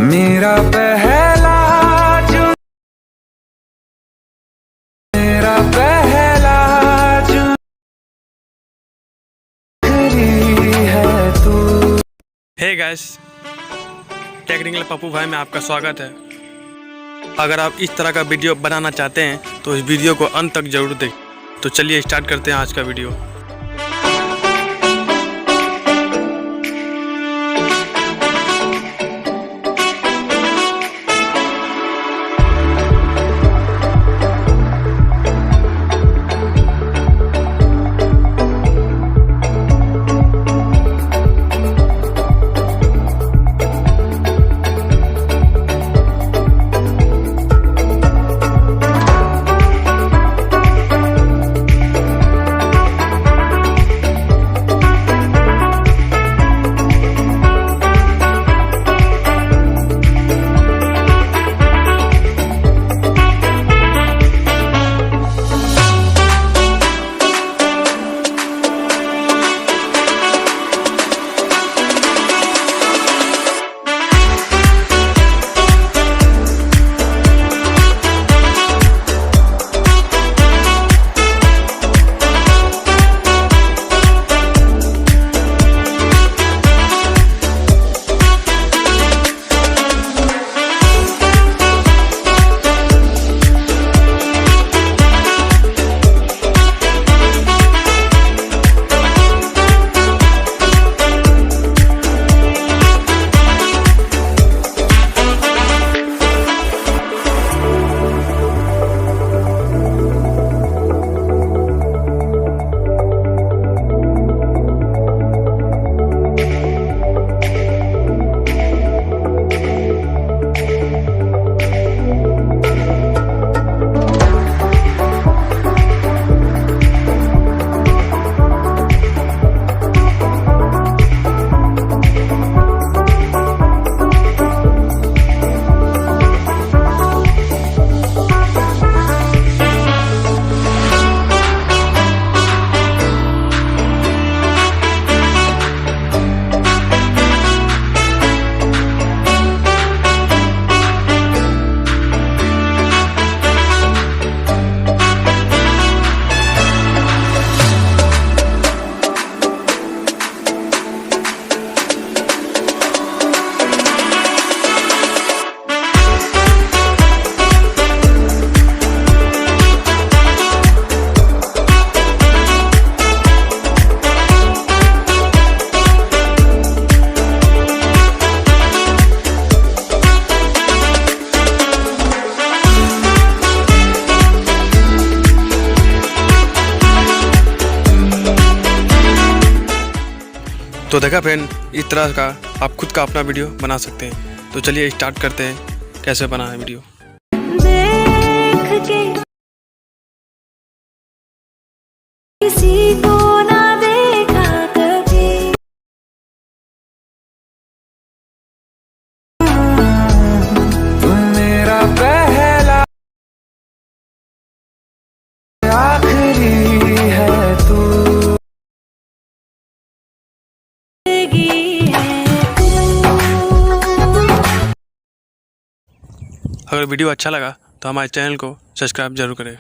मेरा पहला जो मेरा पहला जो है तू। हे गाइस, टेक्निकल पप्पू भाई में आपका स्वागत है। अगर आप इस तरह का वीडियो बनाना चाहते हैं तो इस वीडियो को अंत तक जरूर देखें। तो चलिए स्टार्ट करते हैं आज का वीडियो। तो देखा फ्रेंड, इस तरह का आप खुद का अपना वीडियो बना सकते हैं। तो चलिए स्टार्ट करते हैं कैसे बना है वीडियो। देख के किसी को ना देखा कभी, तू मेरा पहला आखिरी है तू। अगर वीडियो अच्छा लगा तो हमारे चैनल को सब्सक्राइब जरूर करें।